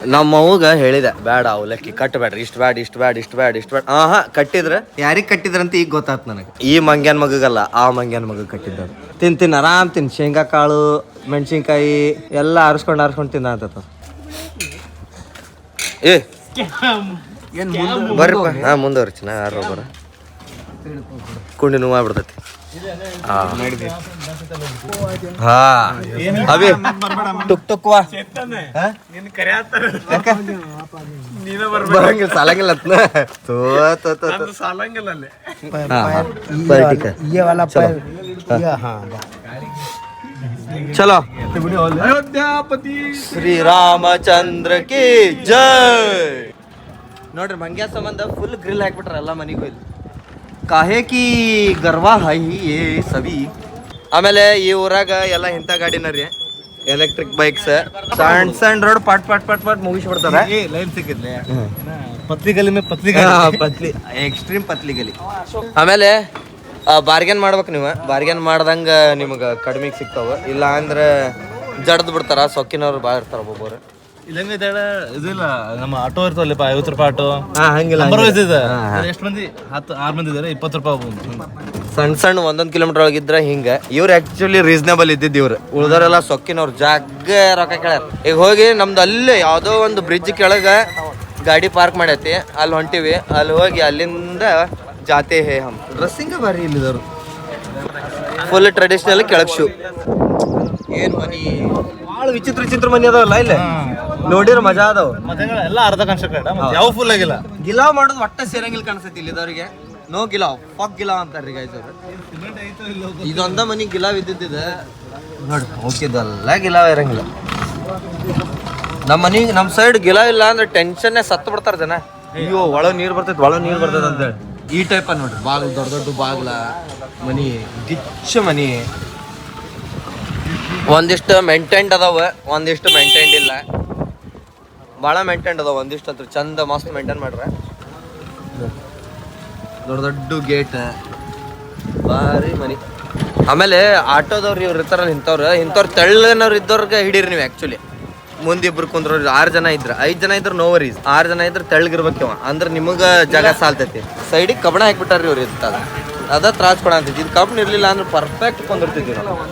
ನಮ್ಮ ಅವ್ಗ ಹೇಳಿದೆ ಬೇಡ ಅವಲಕ್ಕಿ ಕಟ್ಟಬೇಡ್ರಿ, ಇಷ್ಟು ಬ್ಯಾಡ ಇಷ್ಟು ಬ್ಯಾಡ ಇಷ್ಟು ಬ್ಯಾಡ ಇಷ್ಟು ಬ್ಯಾಡ. ಕಟ್ಟಿದ್ರೆ ಯಾರಿಗೆ ಕಟ್ಟಿದ್ರಂತ ಈಗ ಗೊತ್ತಾತ್ ನನಗೆ. ಈ ಮಂಗ್ಯಾನ್ ಮಗಲ್ಲ, ಆ ಮಂಗ್ಯಾನ್ ಮಗ ಕಟ್ಟಿದ್ದ. ತಿಂತೀನಿ ಆರಾಮ್ ತಿನ್, ಶೇಂಗಾ ಕಾಳು ಮೆಣಸಿನ್ಕಾಯಿ ಎಲ್ಲ ಆರಿಸ್ಕೊಂಡು ತಿನ್ನ ಅಂತ. ಬರ್ರಿಪ್ಪ. ಮುಂದುವರಿಸಿ ನಾ ಯಾರು ಬರ ಕುಂಡಿ ನೋವು ಆಗ್ಬಿಡ್ತೈತಿ. ಅಭಿ ಟುಕ್ ಟುಕ್ವಾ ಬರಂಗಿಲ್ಲ, ಸಾಲಂಗಿಲ್ಲ ಚಲೋ. ಶ್ರೀರಾಮಚಂದ್ರ ಕಿ ಜೈ. ನೋಡ್ರಿ ಮಂಗ್ಯ ಸಂಬಂಧ ಫುಲ್ ಗ್ರಿಲ್ ಹಾಕ್ಬಿಟ್ರ ಎಲ್ಲ ಮನೆಗೂ. ಇಲ್ಲಿ ಕಾಹೆ ಕಿ ಗರ್ವಾ ಹೈ ಏ ಸವಿ. ಆಮೇಲೆ ಈ ಊರಾಗ ಎಲ್ಲ ಇಂಥ ಗಾಡಿನ ರೀ, ಎಲೆಕ್ಟ್ರಿಕ್ ಬೈಕ್ಸ್. ಸಣ್ಣ ಸಣ್ಣ ರೋಡ್ ಪಟ್ ಪಟ್ ಪಟ್ ಪಟ್ ಮುಗಿಸ್ಬಿಡ್ತಾರೆ. ಲೈನ್ ಸಿಕ್ಕಿದ್ಲೆ ಪತ್ಲಿ ಗಲಿ ಪತ್ಲಿ ಎಕ್ಸ್ಟ್ರೀಮ್ ಪತ್ಲಿ ಗಲಿ. ಆಮೇಲೆ ಬಾರ್ಗೇನ್ ಮಾಡ್ಬೇಕು ನೀವು. ಬಾರ್ಗೇನ್ ಮಾಡ್ದಂಗ ನಿಮ್ಗೆ ಕಡಿಮೆಗೆ ಸಿಗ್ತಾವ. ಇಲ್ಲ ಅಂದ್ರೆ ಜಡ್ದು ಬಿಡ್ತಾರ. ಸೊಕ್ಕಿನವ್ರು ಭಾಳ ಇರ್ತಾರ ಒಬ್ಬೊಬ್ಬರು. ಇದಿಲ್ಲ ನಮ್ಮ ಆಟೋ ಇರ್ತವಲ್ಲಪ್ಪ, 50 ರೂಪಾಯಿ ಆಟೋ ಹಂಗಿಲ್ಲ. ಎಷ್ಟು ಮಂದಿ? 6 ಮಂದಿ ಇದಾರೆ, 20 ರೂಪಾಯಿ. ಸಣ್ಣ ಸಣ್ಣ 1 ಕಿಲೋಮೀಟರ್ ಒಳಗಿದ್ರ ಹಿಂಗ. ಇವ್ರು ಆಕ್ಚುಲಿ ರೀಸನೇಬಲ್ ಇದ್ದಿದ್ದು. ಇವ್ರು ಉಳ್ದವ್ರೆಲ್ಲ ಸೊಕ್ಕಿನವ್ರು ಜಾಗ ರೊಕ್ಕ ಕೇಳ್ಯಾರ. ಈಗ ಹೋಗಿ ನಮ್ದು ಅಲ್ಲೇ ಯಾವುದೋ ಒಂದು ಬ್ರಿಡ್ಜ್ ಕೆಳಗ ಗಾಡಿ ಪಾರ್ಕ್ ಮಾಡೈತಿ, ಅಲ್ಲಿ ಹೊಂಟಿವಿ. ಅಲ್ಲಿ ಹೋಗಿ ಅಲ್ಲಿಂದ ಜಾತೆ ಹೇ ಹಮ್. ಡ್ರೆಸ್ಸಿಂಗ್ ಬಾರಿ ಇಲ್ಲಿದವ್ರು ಫುಲ್ ಟ್ರೆಡಿಷನಲ್. ಕೆಳಗ್ ಶೂ. ಏನ್ ಮನಿ ಭಾಳ ವಿಚಿತ್ರ ವಿಚಿತ್ರ ಮನಿ ಅದಾವಲ್ಲ ಇಲ್ಲಿ. ನೋಡಿರ ಮಜಾ ಅದಾವ. ಎಲ್ಲ ಅರ್ಧ ಕನ್ಸ್ಟ್ರಕ್ಟೆಡ್, ಯಾವ ಫುಲ್ ಆಗಿಲ್ಲ. ಗಿಲಾವ್ ಮಾಡೋದು ಒಟ್ಟ ಸೇರಂಗಿಲ್ಲ ಕಾಣಿಸ್ತೈತಿ ಇಲ್ಲಿದವ್ರಿಗೆ. ನೋ ಗಿಲಾವ್, ಫಕ್ ಗಿಲಾವ್ ಅಂತಾರ್ರಿ ಗೈಸ್ ಅವ್ರು. ಇದೊಂದ ಮನಿ ಗಿಲಾವ್ ಇದ್ದಿದ್ದ ನೋಡಿ, ಹೋಗಿದ್ದಲ್ಲ ಗಿಲಾವ್ ಇರಂಗಿಲ್ಲ. ನಮ್ಮ ಸೈಡ್ ಗಿಲಾವ್ ಇಲ್ಲ ಅಂದ್ರೆ ಟೆನ್ಷನ್ನೇ ಸತ್ತು ಬಿಡ್ತಾರ ಜನ. ಅಯ್ಯೋ ಒಳಗ್ ನೀರ್ ಬರ್ತೈತಿ, ಒಳಗ್ ನೀರ್ ಬರ್ತೈತಿ ಅಂತೇಳಿ. ಈ ಟೈಪ್ ನೋಡ್ರಿ, ಬಾಗ್ಲು ದೊಡ್ಡ ದೊಡ್ಡ ಬಾಗ್ಲ ಮನಿ, ಗಿಚ್ಚ ಮನಿ. ಒಂದಿಷ್ಟು ಮೇಂಟೈನ್ಡ್ ಅದಾವ, ಒಂದಿಷ್ಟು ಮೇಂಟೈನ್ಡ್ ಇಲ್ಲ. ಭಾಳ ಮೇಂಟೈನ್ಡ್ ಅದಾವ, ಒಂದಿಷ್ಟು ಹತ್ರ ಚಂದ ಮಸ್ತ್ ಮೇಂಟೈನ್ ಮಾಡ್ರ. ದೊಡ್ಡ ದೊಡ್ಡ ಗೇಟ್, ಭಾರಿ ಮನಿ. ಆಮೇಲೆ ಆಟೋದವ್ರು ಇವ್ರು ಇರ್ತಾರಲ್ಲ, ಇಂಥವ್ರು ತೆಳ್ಳನವ್ರು ಇದ್ದವ್ರಿಗೆ ಹಿಡೀರಿ ನೀವು. ಆ್ಯಕ್ಚುಲಿ ಮುಂದಿಬ್ರು ಕುಂದ್ರ 6 ಜನ ಇದ್ರ, 5 ಜನ ಇದ್ರ ನೋ ವರೀಸ್. 6 ಜನ ಇದ್ರ ತೆಳ್ಳಗಿರ್ಬೇಕವ, ಅಂದ್ರೆ ನಿಮಗೆ ಜಾಗ ಸಾಲ್ತೈತಿ. ಸೈಡಿಗೆ ಕಬ್ಬಣ ಹಾಕ್ಬಿಟ್ಟಾರ್ರಿ ಇವ್ರು ಇರ್ತಾರ. ಅದ ತ್ರಾಸ್ ಕೊಡ ಅಂತಿದ್ದು. ಇದು ಕಬ್ಬಣ ಇರ್ಲಿಲ್ಲ ಅಂದ್ರೆ ಪರ್ಫೆಕ್ಟ್ ಕುಂದಿರ್ತಿದ್ವಿ ನಾವು.